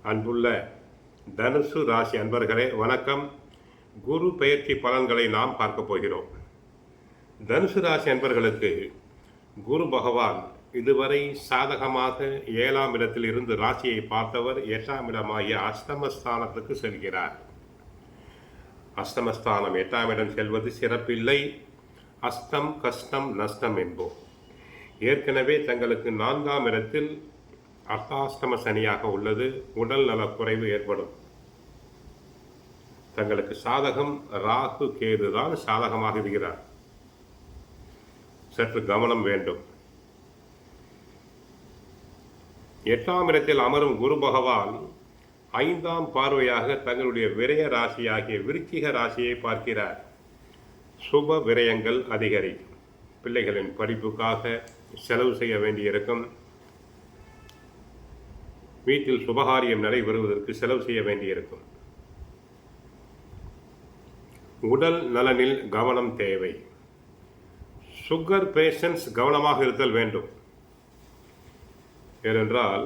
அன்புள்ள தனுசு ராசி அன்பர்களே வணக்கம். குரு பெயர்ச்சி பலன்களை நாம் பார்க்க போகிறோம். தனுசு ராசி அன்பர்களுக்கு குரு பகவான் இதுவரை சாதகமாக 7ஆம் இடத்தில் இருந்து ராசியை பார்த்தவர் 8ஆம் இடமாகிய அஷ்டமஸ்தானத்துக்கு செல்கிறார். அஷ்டமஸ்தானம் 8ஆம் இடம் செல்வது சிறப்பில்லை. அஷ்டம் கஷ்டம் நஷ்டம் என்போம். ஏற்கனவே தங்களுக்கு 4ஆம் இடத்தில் அர்த்தாஷ்டம சனியாக உள்ளது. உடல் நலக்குறைவு ஏற்படும். தங்களுக்கு சாதகம் ராகு கேது தான் சாதகமாக இருக்கிறார். சற்று கவனம் வேண்டும். 8ஆம் இடத்தில் அமரும் குரு பகவான் 5ஆம் பார்வையாக தங்களுடைய விரய ராசியாகிய விருச்சிக ராசியை பார்க்கிறார். சுப விரயங்கள் அதிகரிக்கும். பிள்ளைகளின் படிப்புக்காக செலவு செய்ய வேண்டியிருக்கும். வீட்டில் சுபகாரியம் நடைபெறுவதற்கு செலவு செய்ய வேண்டியிருக்கும். உடல் நலனில் கவனம் தேவை. சுகர் பேஷண்ட்ஸ் கவனமாக இருத்தல் வேண்டும். ஏனென்றால்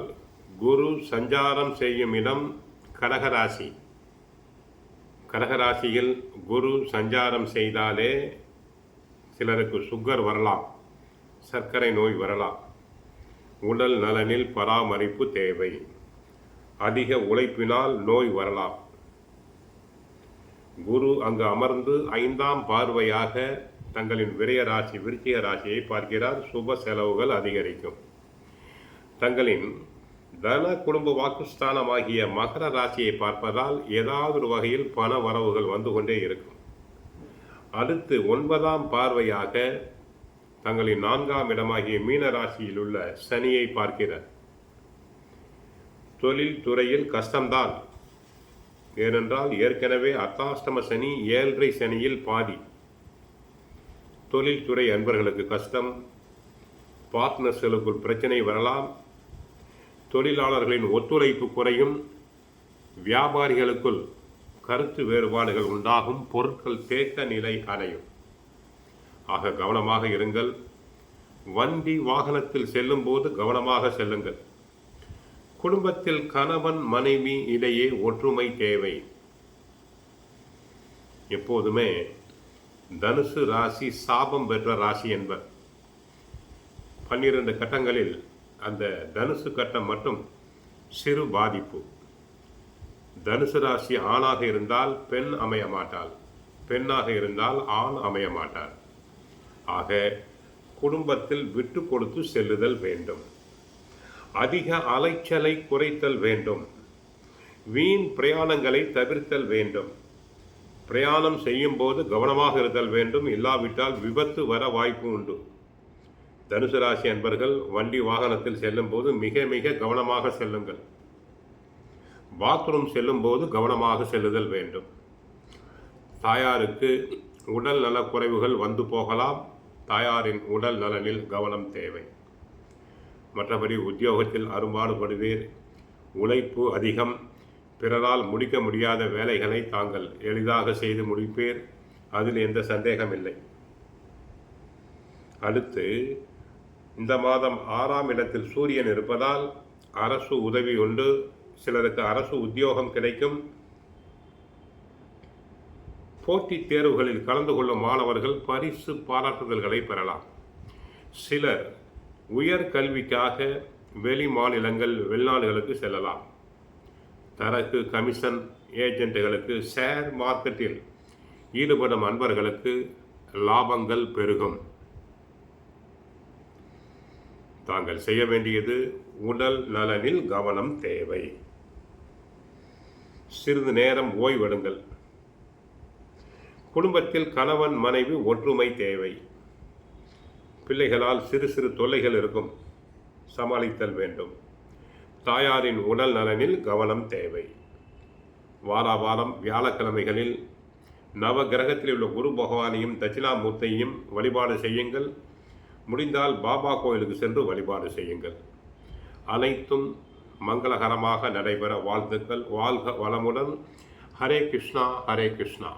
குரு சஞ்சாரம் செய்யும் இடம் கடகராசி. கடகராசியில் குரு சஞ்சாரம் செய்தாலே சிலருக்கு சுகர் வரலாம், சர்க்கரை நோய் வரலாம். உடல் நலனில் பராமரிப்பு தேவை. அதிக உழைப்பினால் நோய் வரலாம். குரு அங்கு அமர்ந்து 5ஆம் பார்வையாக தங்களின் விரய ராசி விருச்சிக ராசியை பார்க்கிறார். சுப செலவுகள் அதிகரிக்கும். தங்களின் தன குடும்ப வாக்குஸ்தானமாகிய மகர ராசியை பார்ப்பதால் ஏதாவது ஒரு வகையில் பண வரவுகள் வந்து கொண்டே இருக்கும். அடுத்து 9ஆம் பார்வையாக தங்களின் 4ஆம் இடமாகிய மீன ராசியில் உள்ள சனியை பார்க்கிறார். தொழில் துறையில் கஷ்டம்தான். ஏனென்றால் ஏற்கனவே அர்த்தாஷ்டம சனி 7.5 சனியில் பாதி. தொழில்துறை அன்பர்களுக்கு கஷ்டம். பார்ட்னர்ஸ்களுக்குள் பிரச்சனை வரலாம். தொழிலாளர்களின் ஒத்துழைப்பு குறையும். வியாபாரிகளுக்குள் கருத்து வேறுபாடுகள் உண்டாகும். பொருட்கள் தேக்க நிலை அடையும். ஆக கவனமாக இருங்கள். வண்டி வாகனத்தில் செல்லும் போது கவனமாக செல்லுங்கள். குடும்பத்தில் கணவன் மனைவி இடையே ஒற்றுமை தேவை. எப்போதுமே தனுசு ராசி சாபம் பெற்ற ராசி என்பர். 12 கட்டங்களில் அந்த தனுசு கட்டம் மட்டும் சிறு பாதிப்பு. தனுசு ராசி ஆணாக இருந்தால் பெண் அமைய மாட்டாள், பெண்ணாக இருந்தால் ஆண் அமைய மாட்டார். ஆக குடும்பத்தில் விட்டு கொடுத்து செல்லுதல் வேண்டும். அதிக அலைச்சலை குறைத்தல் வேண்டும். வீண் பிரயாணங்களை தவிர்த்தல் வேண்டும். பிரயாணம் செய்யும் போது கவனமாக இருத்தல் வேண்டும். இல்லாவிட்டால் விபத்து வர வாய்ப்பு உண்டு. தனுசு ராசி அன்பர்கள் வண்டி வாகனத்தில் செல்லும் போது மிக மிக கவனமாக செல்லுங்கள். பாத்ரூம் செல்லும் போது கவனமாக செல்லுதல் வேண்டும். தாயாருக்கு உடல் நலக்குறைவுகள் வந்து போகலாம். தாயாரின் உடல் நலனில் கவனம் தேவை. மற்றபடி உத்தியோகத்தில் அரும்பாடுபடுவீர். உழைப்பு அதிகம். பிறரால் முடிக்க முடியாத வேலைகளை தாங்கள் எளிதாக செய்து முடிப்பீர். அதில் எந்த சந்தேகமில்லை. அடுத்து இந்த மாதம் 6ஆம் இடத்தில் சூரியன் இருப்பதால் அரசு உதவி உண்டு. சிலருக்கு அரசு உத்தியோகம் கிடைக்கும். போட்டித் தேர்வுகளில் கலந்து கொள்ளும் மாணவர்கள் பரிசு பாராட்டுதல்களை பெறலாம். சிலர் உயர் கல்விக்காக வெளி மாநிலங்கள் வெளிநாடுகளுக்கு செல்லலாம். தரகு கமிஷன் ஏஜென்ட்டுகளுக்கு ஷேர் மார்க்கெட்டில் ஈடுபடும் அன்பர்களுக்கு லாபங்கள் பெருகும். தாங்கள் செய்ய வேண்டியது உடல் நலனில் கவனம் தேவை. சிறிது நேரம் ஓய்வெடுங்கள். குடும்பத்தில் கணவன் மனைவி ஒற்றுமை தேவை. பிள்ளைகளால் சிறு சிறு தொல்லைகள் இருக்கும், சமாளித்தல் வேண்டும். தாயாரின் உடல் நலனில் கவனம் தேவை. வாரம் வியாழக்கிழமைகளில் நவ கிரகத்தில் உள்ள குரு பகவானையும் தட்சிணாமூர்த்தியையும் வழிபாடு செய்யுங்கள். முடிந்தால் பாபா கோயிலுக்கு சென்று வழிபாடு செய்யுங்கள். அனைத்தும் மங்களகரமாக நடைபெற வாழ்த்துக்கள். வாழ்க வளமுடன். ஹரே கிருஷ்ணா, ஹரே கிருஷ்ணா.